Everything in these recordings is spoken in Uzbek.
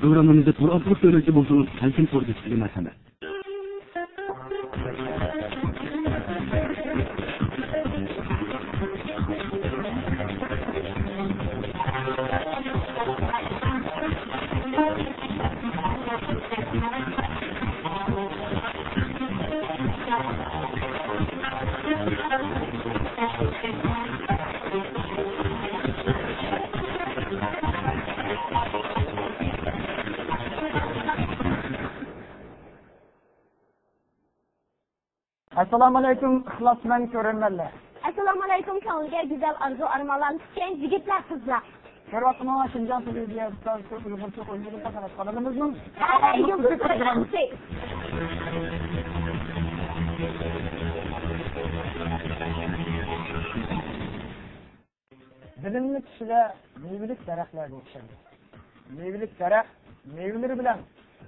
Programmamızda to'g'ri orqali söyleyici bo'lsangiz, qaysin to'g'ri marhamat. Assalomu alaykum, ixlosmand ko'ringanlar. Assalomu alaykum, ko'ngilga go'zal arzu armonlar tutgan yigitlar, qizlar. Ko'ryapman, Shinjon televiziyasida Uyg'urcha o'yinlarni taqdim qilamizmi? Bilimli kishilar mevalik daraxtlarga o'xshaydi. Mevalik daraxt mevalari bilan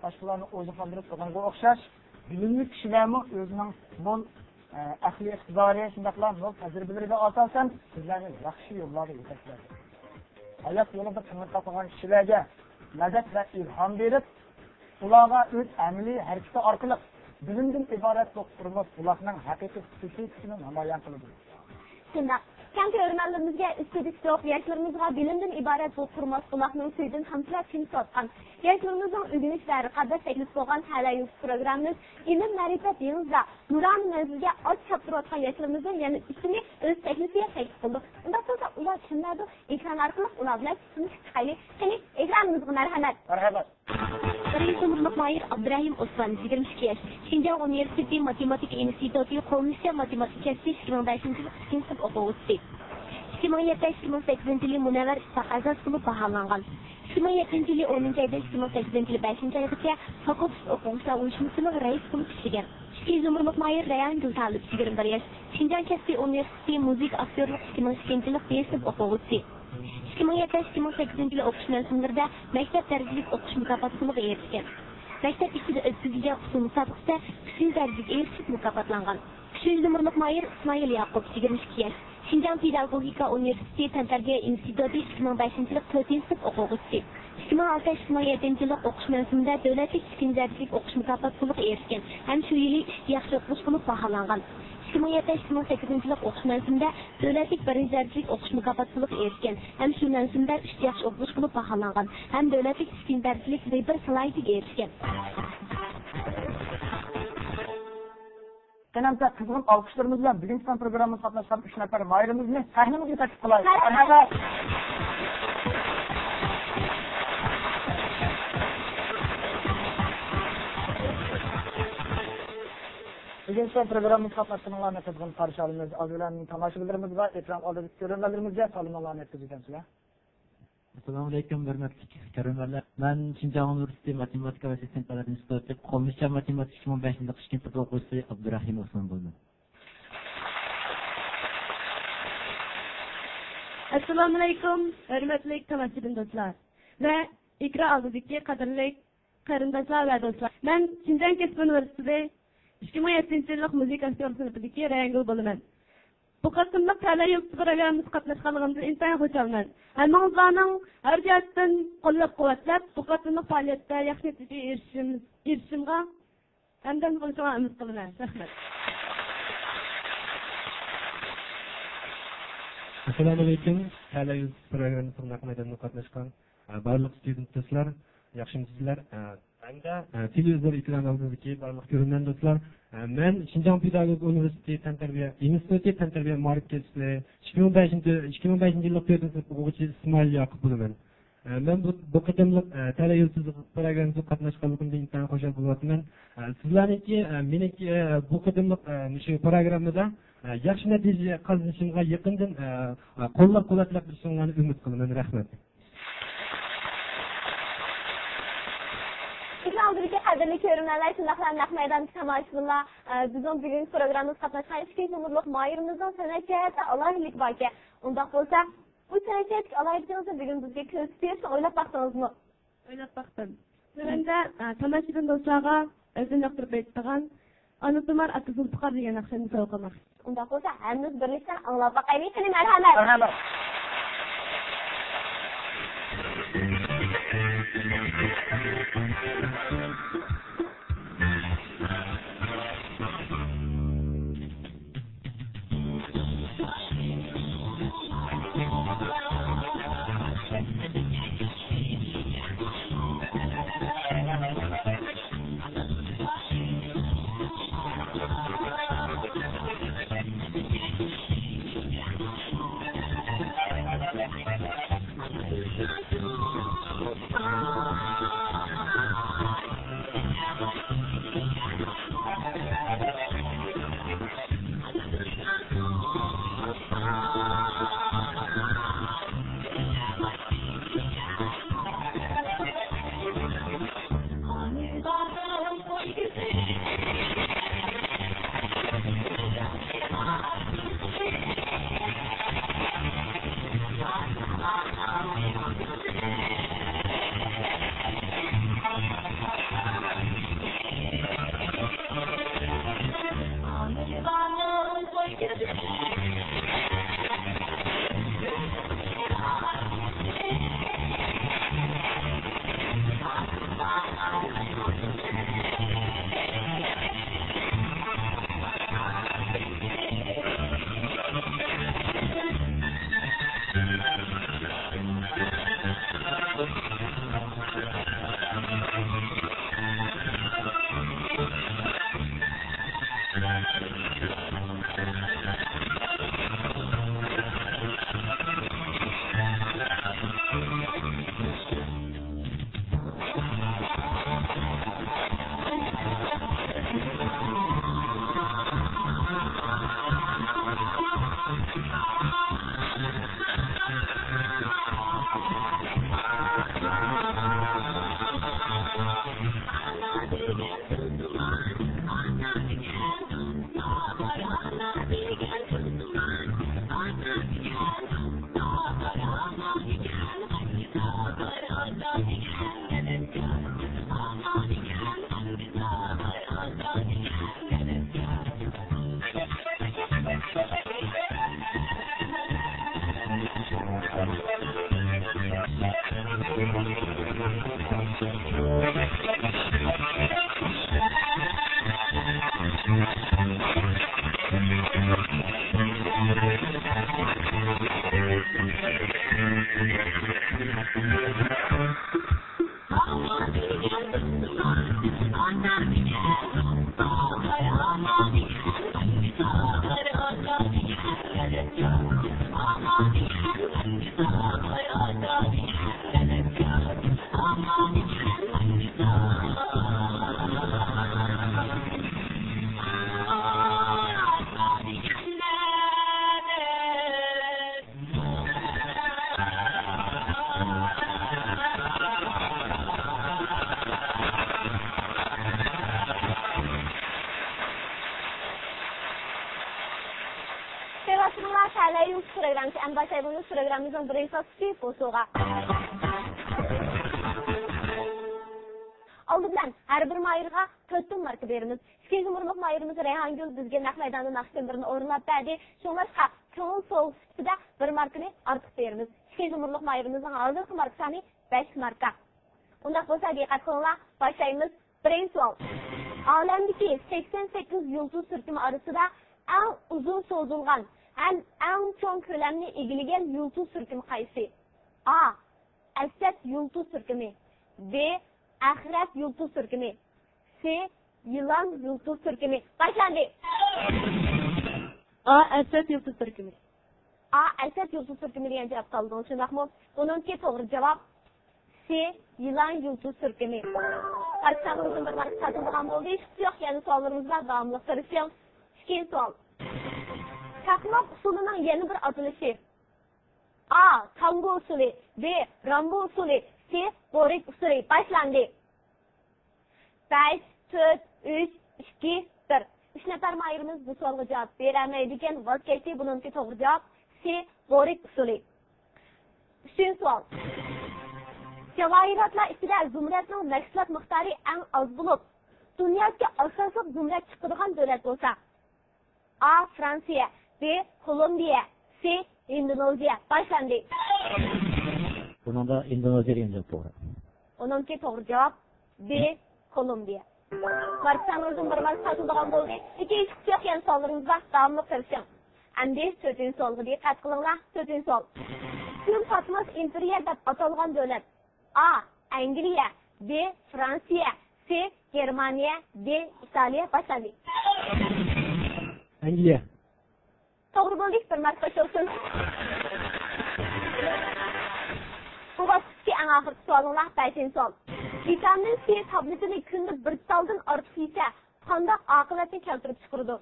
boshqalarni o'zi qoldirib turganga o'xshash. Bilimli kishilarmi o'zining mo'l aqliy iqtidori, shundaqlar mo'l tajribalariga asosan sizlarni yaxshi yo'llarga yetaklaydi. Hayot yo'lida qimmat topgan kishilarga madad va ilhom berib, ularga o'z amaliy harakati orqali bilimdan iborat doktorlar ularning haqiqiy xususiyatini namoyon qiladi. Shundaq Kan ko'rganlarimizga istedik yoshlarımızga bilimden ibaret bu kurmas kulakның сөйден hamsılar kim satkan. Yaşlarımızın ödünüşleri kadar teklif olgan hala yüz programımız ilim marifet yılında Nuran mevzuga aç çaptırı atkan yaşlarımızın yani üstüne öz teklifiye teklif oldu. Ondan sonra ular kimlerdi? Ekran arkalı ular bilen üstünü çıkaylı. Seni ekranımızga merhamet. Merhamet. Umurluq Mayır Abdurrahim Osman 22 yaş. Şinjan Üniversitesi Matematik İnstitutu Komissiya Matematikası 2005-yil sinf o'quvchisi. 2007-2008 yili Munavvar Saqazat bo'lib baholangan. 2007 yili 10-oyda 2008 yili 5-oygacha fakultet o'quvchilar uyushmasining rais bo'lib ishlagan. Umurluq Mayır Rayan Gultalib 21 yaş. Şinjan Kasbiy Universiteti Muzik aktyorlik 2002 yili sinf o'quvchisi. 2007-2008 yili o'qish mavsumlarida maktab darajalik o'qish mukofotiga erishgan. Maktab ichida o'tkazilgan o'quv musobaqasida kuchli darajaga erishib mukofotlangan. Umurluq Mayır İsmail Yaqub 22 yaş. Şinjan Pedagogika Universiteti Tantarbiya instituti 2005 yil 4-sinf o'quvchisi. 2006-2007 yil o'qish mavsumida davlatlik ikinchi darajalik o'qish mukofotiga erishgan. Ham shu yili yaxshi o'qish bo'lib baholangan. 2007-2008 yil o'qish mavsumida davlatlik birinchi darajalik o'qish mukofotiga erishgan. Ham shu mavsumda yaxshi o'qish bo'lib baholangan. Ham davlatlik ikinchi darajalik bir slaydiga erishgan. Kenamda kızgın alkışlarımız bilen birinci son programımız katlaşan 3 nefer mayırımızı sahnemize taşıp kolayız. Merhaba. Birinci son programımız katlaşanlarına kızgın karşılığımız, azılarının tamaşalarımız var. Ekran aldırdık görünmelerimizce salınmalarını etkileyeceğim. Assalomu alaykum, hurmatli ko'ruvchilar. Men Shinjon Universiteti Matematika va sistemalar instituti Komissiya Matematik 2005-yil sinf o'quvchisi Abdurrahim Osman bo'ldim. Assalomu alaykum, hurmatli tomoshabin do'stlar va ekran oldidagi qadrli qarindoshlar va do'stlar. Men Shinjon Kasbiy Universiteti 2007-yillik muzika aktyor sinfidagi Rayangul bo'laman. Bu qatımlıq təlayyüz programımız qatnaşqanlığımızda intayin xoşalman. Həmmanızlarının hər cəhətdən qollab quvvatlab, bu qatımlıq fəaliyyətdə yaxşı nəticə erişimə həmdən oluşuna ümid qılınan. Rəhmət. Assalomu alaykum. Təlayyüz programımızda qatnaşqan barlıq student do'stlar, yaxshimisizlar? Hamda televizor ekranlaridagi barliq ko'rgan do'stlar, men Shinjon Pedagogika Universiteti Tantarbiya instituti Tantarbiya ma'rif kasblari 2005-yillik 4-sinf o'quvchisi Ismoil Yaqub bo'laman. Men bu qadamliq talayyuz programmasiga qatnashganligimdan intayin xursand bo'lyapman. Sizlarniki meniki bu qadamliq shu programmada yaxshi natija qozonishimga yaqindan qo'llab-quvvatlab turishinglarni umid qilaman. Rahmat. Aldırıcı qadrli ko'ruvchilar, shundaqlar naq maydon tomoshabinlar, bizning bugungi programmamiz qatnashgan ikki umurluq Mayırımızın san'atchisi alohidlik bor ekan. Undaq bo'lsa, bu san'atchilik alohidligini bugun bizga ko'rsatishni o'ylab baqdingizmi? O'ylab baqdim. Bunda tomoshabin do'stlarga o'zini yoqtirib aytgan Anıtımar Atızın Tukar degan naqshani sovg'amoqchi. Undaq bo'lsa, hammamiz birlikda anglab baqaylik. Marhamat. Marhamat. Programımızın birinci posuğa. Aldığından her bir mayırğa 4 marka berimiz. 2 numaralı mayırımız Reyhan Gül bizge naq meydanın naqşlarını orunlap berdi. Şonlarga köңül soğuqda 1 markani artıq berimiz. 2 numaralı mayırımızın hazırkı markasını 5 marka. Unda bolsa diqqat qılınlar, başlayımız. Birinci sual. Alemdeki 88 yıldız sürtümü arasında en uzun sozulgan hem en çok kölemli ilgiligen yıldız sürtümü qaysi? A. Asad yıldız sürtümü. B. Ahiret yıldız sürtümü. C. Yılan yıldız sürtümü. Başlandı. A. Asad yıldız sürtümü. A. Asad yıldız sürtümü diyen cevap kaldı. Şundaqmı? Bununki doğru cevap C. Yılan yıldız sürtümü. Arkadaşlarımızın bir marka satıldıgan oldu. Hiç yok yani sorularımızda devamlı karışıyoruz. İkinci sual. Çakmak usulunun yeni bir adılışı. A. Tango usulü. B. Rambo usulü. C. Borik usulü. Başlandı. 5, 4, 3, 2, 1. 3 nefer mayırımız bu soruga cevap veremeydiken vazgeçti. Bununki doğru cevap C. Borik usulü. Üçüncü sual. Cevahirotlar ichida zumradning mahsulot miqdori eng oz bo'lib, dunyoga asosiy zumrad chiqadigan davlat bo'lsa, A. Fransiya, B. Kolombiya, C. Indoneziya. Başlandı. Bunun da Endonezya diyeceğim doğru. Onunki to'g'ri javob B. Kolumbiya. Marksanozun bir mark satıldıgan bo'ldi. Ikki yo'qgan savollaringiz bor, davomli qilishing. Endi 4-chi savolga diqqat qilinglar. 4-chi savol. Tüm Fatmas imperiya deb atalgan davlat A. Angliya, B. Fransiya, C. Germaniya, D. Italiya başlandı. Angliya. To'g'ri bo'ldi, bir marta qo'shilsin. Bu vaqtki eng oxirgi savollar 5-chi savol. Vitamin C tabletini kunda bir saldan ortiq yesa, qanday oqibatni keltirib chiqaradi?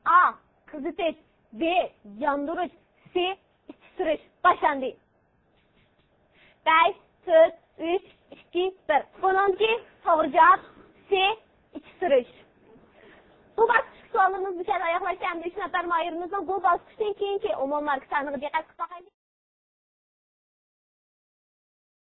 A. Qizitish, B. Yondirish, C. Isirish. Başlandı. 5, 4, 3, 2, 1. Bununki to'g'ri javob C. Isirish. Bu bosqich savolimiz bu yerda oyoqlashgan 5 nafar mayirimizning bu bosqichdan keyingi umum mark soniga diqqat qilib